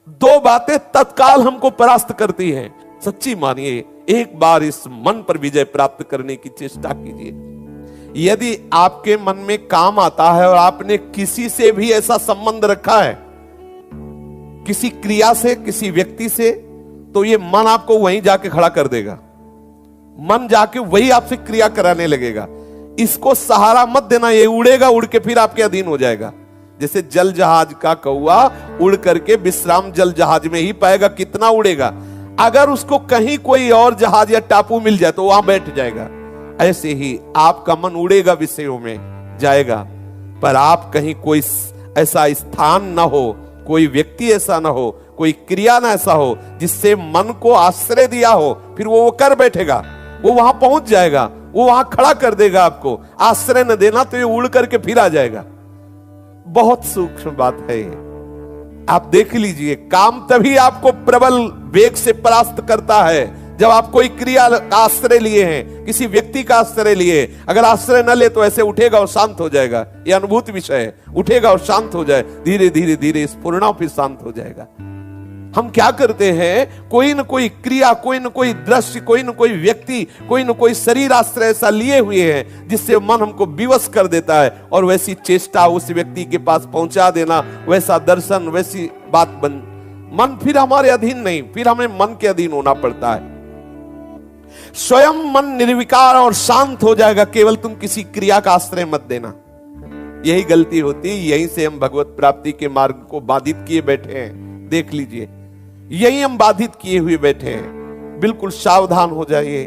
दो बातें तत्काल हमको परास्त करती हैं। सच्ची मानिए, एक बार इस मन पर विजय प्राप्त करने की चेष्टा कीजिए। यदि आपके मन में काम आता है और आपने किसी से भी ऐसा संबंध रखा है, किसी क्रिया से, किसी व्यक्ति से, तो ये मन आपको वहीं जाके खड़ा कर देगा। मन जाके वही आपसे क्रिया कराने लगेगा। इसको सहारा मत देना, ये उड़ेगा, उड़ के फिर आपके अधीन हो जाएगा। जैसे जल जहाज का कौवा उड़ करके विश्राम जल जहाज में ही पाएगा, कितना उड़ेगा। अगर उसको कहीं कोई और जहाज या टापू मिल जाए तो वहां बैठ जाएगा। ऐसे ही आपका मन उड़ेगा, विषयों में जाएगा, पर आप कहीं कोई ऐसा स्थान ना हो, कोई व्यक्ति ऐसा ना हो, कोई क्रिया ना ऐसा हो जिससे मन को आश्रय दिया हो, फिर वो कर बैठेगा, वो वहां पहुंच जाएगा, वो वहां खड़ा कर देगा आपको। आश्रय न देना तो ये उड़ करके फिर आ जाएगा। बहुत सूक्ष्म बात है ये, आप देख लीजिए। काम तभी आपको प्रबल वेग से परास्त करता है जब आप कोई क्रिया का आश्रय लिए हैं, किसी व्यक्ति का आश्रय लिए। अगर आश्रय न ले तो ऐसे उठेगा और शांत हो जाएगा। यह अनुभूत विषय है, उठेगा और शांत हो जाए, धीरे धीरे धीरे स्फुरना फिर शांत हो जाएगा। हम क्या करते हैं, कोई न कोई क्रिया, कोई न कोई दृश्य, कोई न कोई व्यक्ति, कोई न कोई शरीर आश्रय ऐसा लिए हुए हैं जिससे मन हमको विवश कर देता है, और वैसी चेष्टा उस व्यक्ति के पास पहुंचा देना, वैसा दर्शन, वैसी बात बन, मन फिर हमारे अधीन नहीं, फिर हमें मन के अधीन होना पड़ता है। स्वयं मन निर्विकार और शांत हो जाएगा, केवल तुम किसी क्रिया का आश्रय मत देना। यही गलती होती है, यहीं से हम भगवत प्राप्ति के मार्ग को बाधित किए बैठे हैं। देख लीजिए, यही हम बाधित किए हुए बैठे हैं। बिल्कुल सावधान हो जाइए।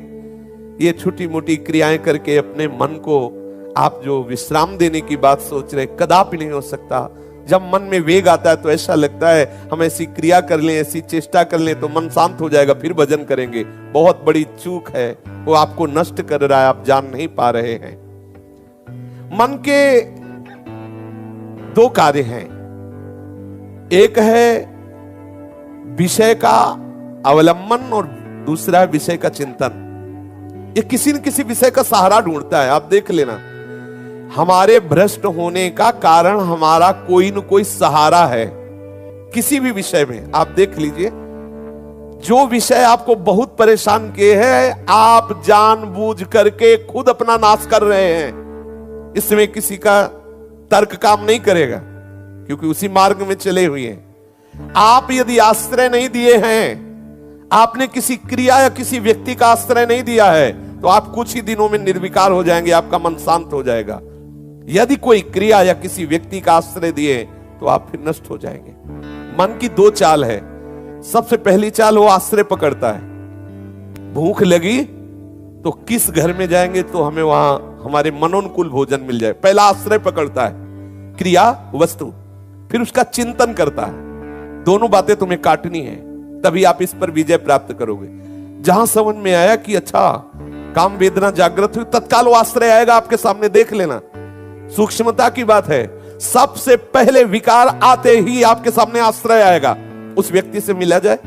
ये छोटी मोटी क्रियाएं करके अपने मन को आप जो विश्राम देने की बात सोच रहे, कदापि नहीं हो सकता। जब मन में वेग आता है तो ऐसा लगता है हम ऐसी क्रिया कर लें, ऐसी चेष्टा कर लें तो मन शांत हो जाएगा, फिर भजन करेंगे। बहुत बड़ी चूक है, वो आपको नष्ट कर रहा है, आप जान नहीं पा रहे हैं। मन के दो कार्य हैं, एक है विषय का अवलंबन और दूसरा है विषय का चिंतन। ये किसी न किसी विषय का सहारा ढूंढता है। आप देख लेना, हमारे भ्रष्ट होने का कारण हमारा कोई न कोई सहारा है किसी भी विषय में। आप देख लीजिए, जो विषय आपको बहुत परेशान किए हैं, आप जानबूझ करके खुद अपना नाश कर रहे हैं। इसमें किसी का तर्क काम नहीं करेगा, क्योंकि उसी मार्ग में चले हुए हैं। आप यदि आश्रय नहीं दिए हैं, आपने किसी क्रिया या किसी व्यक्ति का आश्रय नहीं दिया है, तो आप कुछ ही दिनों में निर्विकार हो जाएंगे, आपका मन शांत हो जाएगा। यदि कोई क्रिया या किसी व्यक्ति का आश्रय दिए तो आप फिर नष्ट हो जाएंगे। मन की दो चाल है। सबसे पहली चाल, वो आश्रय पकड़ता है। भूख लगी तो किस घर में जाएंगे तो हमें वहां हमारे मनोनुकूल भोजन मिल जाए। पहला आश्रय पकड़ता है, क्रिया, वस्तु। फिर उसका चिंतन करता है। दोनों बातें तुम्हें काटनी है, तभी आप इस पर विजय प्राप्त करोगे। जहां समझ में आया कि अच्छा काम वेदना जागृत हुई, तत्काल वो आश्रय आएगा आपके सामने। देख लेना, सूक्ष्मता की बात है। सबसे पहले विकार आते ही आपके सामने आश्रय आएगा। उस व्यक्ति से मिला जाए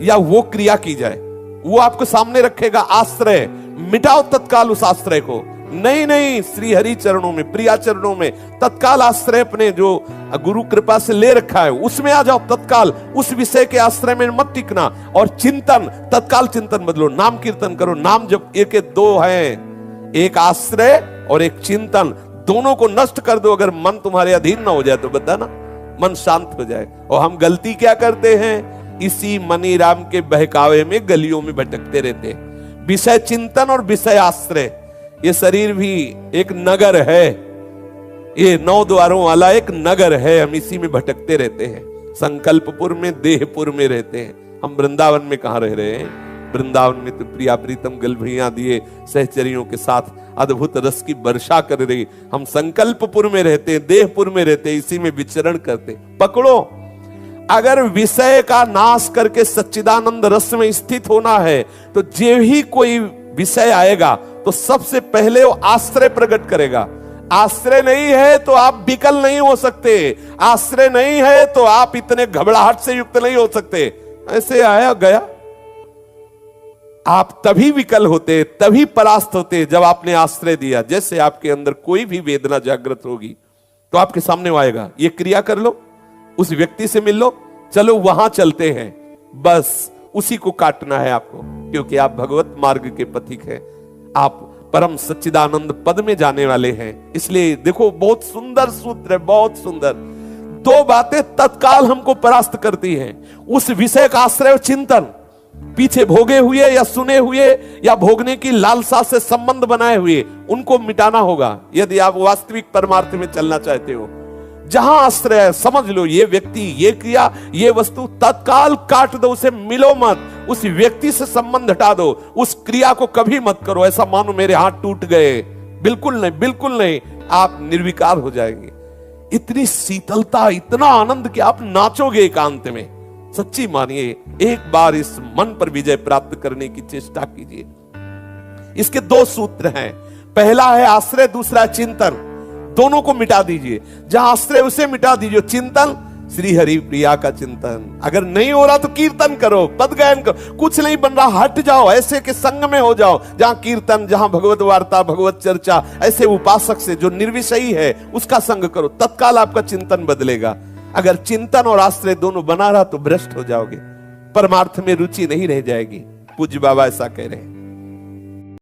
या वो क्रिया की जाए, वो आपको सामने रखेगा आश्रय। मिटाओ तत्काल उस आश्रय को। नहीं नहीं, श्री हरि चरणों में, प्रिया चरणों में तत्काल आश्रय अपने जो गुरु कृपा से ले रखा है उसमें आ जाओ तत्काल। उस विषय के आश्रय में मत टिकना। और चिंतन, तत्काल चिंतन बदलो, नाम कीर्तन करो। नाम जब एक दो हैं, एक आश्रय और एक चिंतन, दोनों को नष्ट कर दो। अगर मन तुम्हारे अधीन ना हो जाए तो बताना, मन शांत हो जाए। और हम गलती क्या करते हैं, इसी मनी राम के बहकावे में गलियों में भटकते रहते हैं। विषय चिंतन और विषय आश्रय, ये शरीर भी एक नगर है, ये 9 द्वारों वाला एक नगर है। हम इसी में भटकते रहते हैं। संकल्पपुर में, देहपुर में रहते हैं। हम वृंदावन में कहां रह रहे हैं। वृंदावन में तो प्रिया प्रीतम गलभैया दिए सहचरियों के साथ अद्भुत रस की वर्षा कर रही। हम संकल्पपुर में रहते हैं, देहपुर में रहते हैं, इसी में विचरण करते। पकड़ो, अगर विषय का नाश करके सच्चिदानंद रस में स्थित होना है तो जो ही कोई विषय आएगा तो सबसे पहले वो आश्रय प्रकट करेगा। आश्रय नहीं है तो आप विकल नहीं हो सकते। आश्रय नहीं है तो आप इतने घबराहट से युक्त नहीं हो सकते। ऐसे आया गया, आप तभी विकल होते, तभी परास्त होते जब आपने आश्रय दिया। जैसे आपके अंदर कोई भी वेदना जागृत होगी तो आपके सामने आएगा, ये क्रिया कर लो, उस व्यक्ति से मिल लो, चलो वहां चलते हैं, बस उसी को काटना है आपको, क्योंकि आप भगवत मार्ग के पथिक हैं, आप परम सच्चिदानंद पद में जाने वाले हैं। इसलिए देखो, बहुत सुंदर सूत्र है, बहुत सुंदर। दो बातें तत्काल हमको परास्त करती हैं, उस विषय का आश्रय और चिंतन, पीछे भोगे हुए या सुने हुए या भोगने की लालसा से संबंध बनाए हुए, उनको मिटाना होगा यदि आप वास्तविक परमार्थ में चलना चाहते हो। जहां आश्रय है, समझ लो ये व्यक्ति, ये क्रिया, ये वस्तु, तत्काल काट दो, उसे मिलो मत, उस व्यक्ति से संबंध हटा दो, उस क्रिया को कभी मत करो। ऐसा मानो मेरे हाथ टूट गए, बिल्कुल नहीं, बिल्कुल नहीं, आप निर्विकार हो जाएंगे। इतनी शीतलता, इतना आनंद कि आप नाचोगे एकांत में। सच्ची मानिए, एक बार इस मन पर विजय प्राप्त करने की चेष्टा कीजिए। इसके दो सूत्र हैं, पहला है आश्रय, दूसरा चिंतन। दोनों को मिटा दीजिए। जहां आश्रय उसे मिटा दीजिए, चिंतन श्री हरि प्रिया का चिंतन। अगर नहीं हो रहा तो कीर्तन करो, पद गायन करो, कुछ नहीं बन रहा हट जाओ, ऐसे के संग में हो जाओ जहां कीर्तन, जहां भगवत वार्ता, भगवत चर्चा, ऐसे उपासक से जो निर्विषयी है उसका संग करो, तत्काल आपका चिंतन बदलेगा। अगर चिंतन और आश्रय दोनों बना रहा तो भ्रष्ट हो जाओगे, परमार्थ में रुचि नहीं रह जाएगी। पूज्य बाबा ऐसा कह रहे हैं।